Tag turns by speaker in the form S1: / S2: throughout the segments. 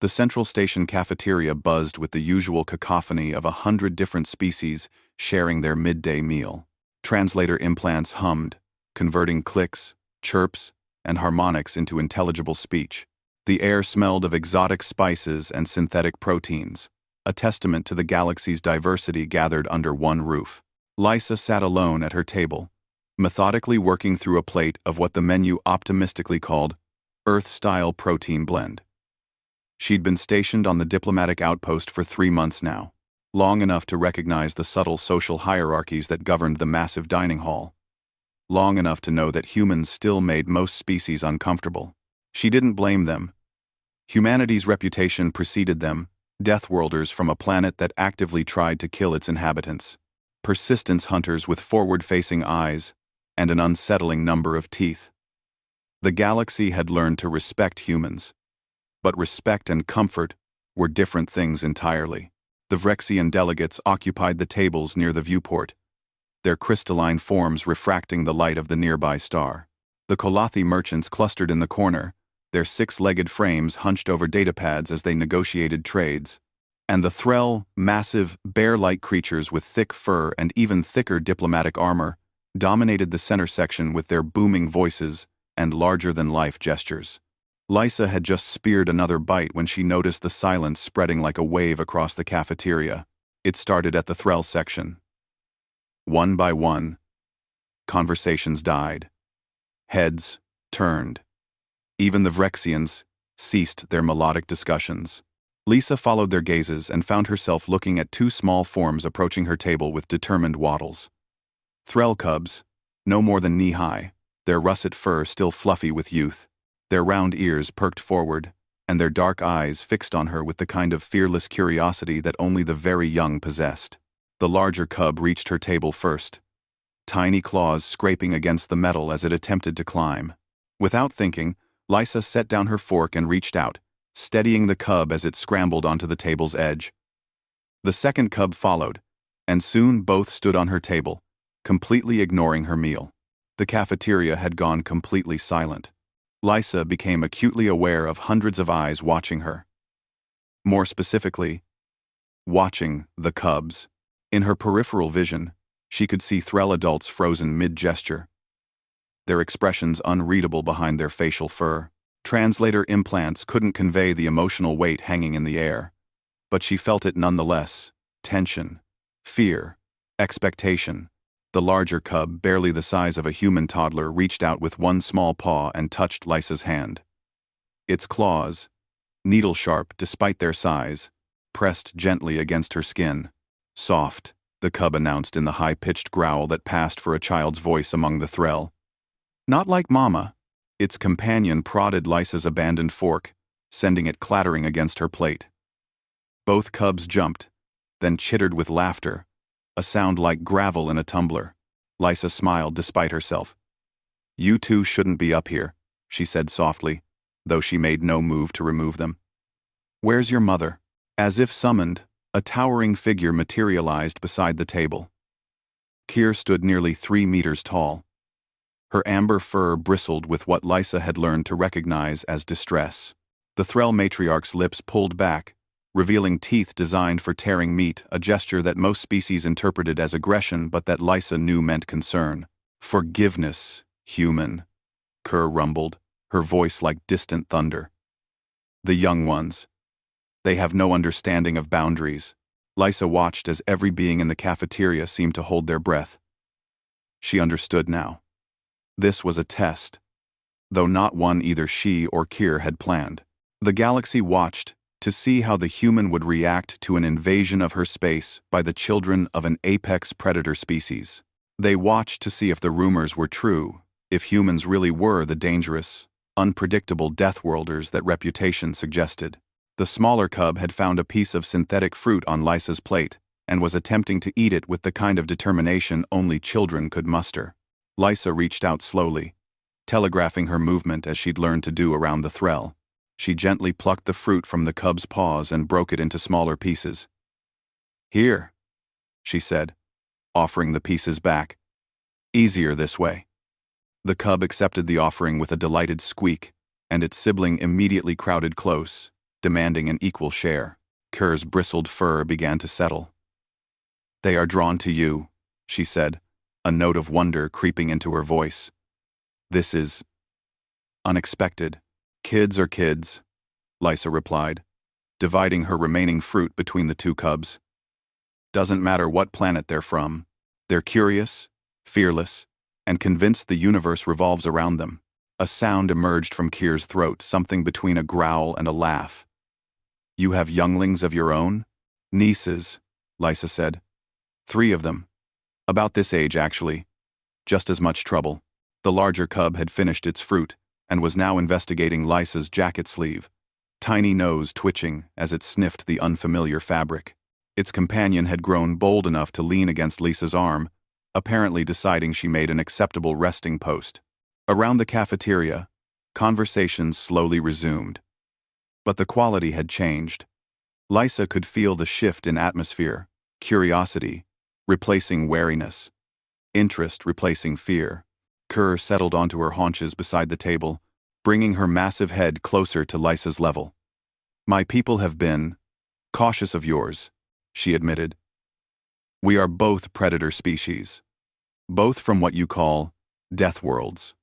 S1: The Central Station cafeteria buzzed with the usual cacophony of 100 different species sharing their midday meal. Translator implants hummed, converting clicks, chirps, and harmonics into intelligible speech. The air smelled of exotic spices and synthetic proteins, a testament to the galaxy's diversity gathered under one roof. Lysa sat alone at her table, methodically working through a plate of what the menu optimistically called Earth-style protein blend. She'd been stationed on the diplomatic outpost for 3 months now, long enough to recognize the subtle social hierarchies that governed the massive dining hall. Long enough to know that humans still made most species uncomfortable. She didn't blame them. Humanity's reputation preceded them, deathworlders from a planet that actively tried to kill its inhabitants. Persistence hunters with forward-facing eyes and an unsettling number of teeth. The galaxy had learned to respect humans. But respect and comfort were different things entirely. The Vrexian delegates occupied the tables near the viewport, their crystalline forms refracting the light of the nearby star. The Kolathi merchants clustered in the corner, their 6-legged frames hunched over datapads as they negotiated trades. And the Threll, massive, bear-like creatures with thick fur and even thicker diplomatic armor, dominated the center section with their booming voices and larger-than-life gestures. Lysa had just speared another bite when she noticed the silence spreading like a wave across the cafeteria. It started at the Threll section. One by one, conversations died. Heads turned. Even the Vrexians ceased their melodic discussions. Lysa followed their gazes and found herself looking at 2 small forms approaching her table with determined waddles. Threll cubs, no more than knee-high, their russet fur still fluffy with youth, their round ears perked forward, and their dark eyes fixed on her with the kind of fearless curiosity that only the very young possessed. The larger cub reached her table first, tiny claws scraping against the metal as it attempted to climb. Without thinking, Lysa set down her fork and reached out, steadying the cub as it scrambled onto the table's edge. The second cub followed, and soon both stood on her table, completely ignoring her meal. The cafeteria had gone completely silent. Lysa became acutely aware of hundreds of eyes watching her. More specifically, watching the cubs. In her peripheral vision, she could see Threll adults frozen mid-gesture, their expressions unreadable behind their facial fur. Translator implants couldn't convey the emotional weight hanging in the air, but she felt it nonetheless. Tension, fear, expectation. The larger cub, barely the size of a human toddler, reached out with one small paw and touched Lysa's hand. Its claws, needle-sharp despite their size, pressed gently against her skin. Soft, the cub announced in the high-pitched growl that passed for a child's voice among the Threll. Not like Mama. Its companion prodded Lysa's abandoned fork, sending it clattering against her plate. Both cubs jumped, then chittered with laughter, a sound like gravel in a tumbler. Lysa smiled despite herself. "You two shouldn't be up here," she said softly, though she made no move to remove them. "Where's your mother?" As if summoned, a towering figure materialized beside the table. Kyr stood nearly 3 meters tall. Her amber fur bristled with what Lysa had learned to recognize as distress. The Threll matriarch's lips pulled back, revealing teeth designed for tearing meat, a gesture that most species interpreted as aggression but that Lysa knew meant concern. "Forgiveness, human," Kyr rumbled, her voice like distant thunder. "The young ones. They have no understanding of boundaries." Lysa watched as every being in the cafeteria seemed to hold their breath. She understood now. This was a test, though not one either she or Kyr had planned. The galaxy watched to see how the human would react to an invasion of her space by the children of an apex predator species. They watched to see if the rumors were true, if humans really were the dangerous, unpredictable deathworlders that reputation suggested. The smaller cub had found a piece of synthetic fruit on Lysa's plate and was attempting to eat it with the kind of determination only children could muster. Lysa reached out slowly, telegraphing her movement as she'd learned to do around the Threll. She gently plucked the fruit from the cub's paws and broke it into smaller pieces. "Here," she said, offering the pieces back. "Easier this way." The cub accepted the offering with a delighted squeak, and its sibling immediately crowded close, demanding an equal share. Kerr's bristled fur began to settle. "They are drawn to you," she said, a note of wonder creeping into her voice. "This is unexpected." "Kids are kids," Lysa replied, dividing her remaining fruit between the two cubs. "Doesn't matter what planet they're from. They're curious, fearless, and convinced the universe revolves around them." A sound emerged from Kyr's throat, something between a growl and a laugh. "You have younglings of your own?" "Nieces," Lysa said. "3 of them. About this age, actually. Just as much trouble." The larger cub had finished its fruit and was now investigating Lysa's jacket sleeve, tiny nose twitching as it sniffed the unfamiliar fabric. Its companion had grown bold enough to lean against Lisa's arm, apparently deciding she made an acceptable resting post. Around the cafeteria, conversations slowly resumed. But the quality had changed. Lysa could feel the shift in atmosphere, curiosity replacing wariness, interest replacing fear. Kyr settled onto her haunches beside the table, bringing her massive head closer to Lysa's level. "My people have been cautious of yours," she admitted. "We are both predator species, both from what you call death worlds.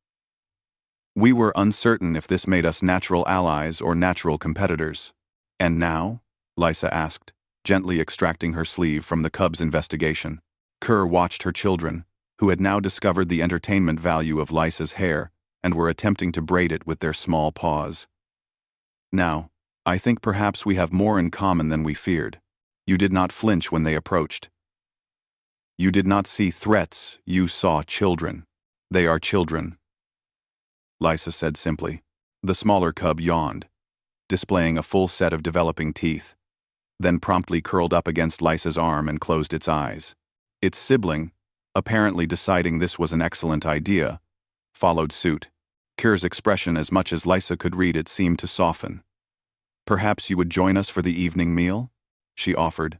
S1: We were uncertain if this made us natural allies or natural competitors." "And now?" Lysa asked, gently extracting her sleeve from the cub's investigation. Kyr watched her children, who had now discovered the entertainment value of Lysa's hair and were attempting to braid it with their small paws. "Now, I think perhaps we have more in common than we feared. You did not flinch when they approached. You did not see threats, you saw children. They are children," Lysa said simply. The smaller cub yawned, displaying a full set of developing teeth, then promptly curled up against Lysa's arm and closed its eyes. Its sibling, apparently deciding this was an excellent idea, followed suit. Kyr's expression, as much as Lysa could read it, seemed to soften. "Perhaps you would join us for the evening meal?" she offered.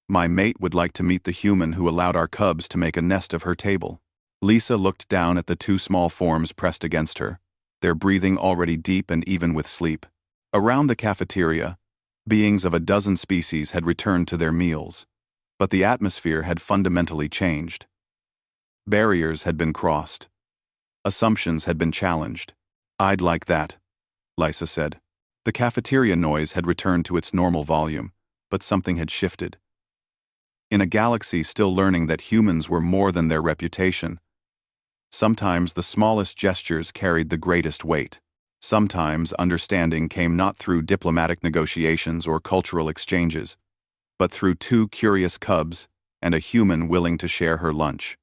S1: "My mate would like to meet the human who allowed our cubs to make a nest of her table." Lysa looked down at the 2 small forms pressed against her, their breathing already deep and even with sleep. Around the cafeteria, beings of a dozen species had returned to their meals, but the atmosphere had fundamentally changed. Barriers had been crossed. Assumptions had been challenged. "I'd like that," Lysa said. The cafeteria noise had returned to its normal volume, but something had shifted. In a galaxy still learning that humans were more than their reputation, sometimes the smallest gestures carried the greatest weight. Sometimes understanding came not through diplomatic negotiations or cultural exchanges, but through 2 curious cubs and a human willing to share her lunch.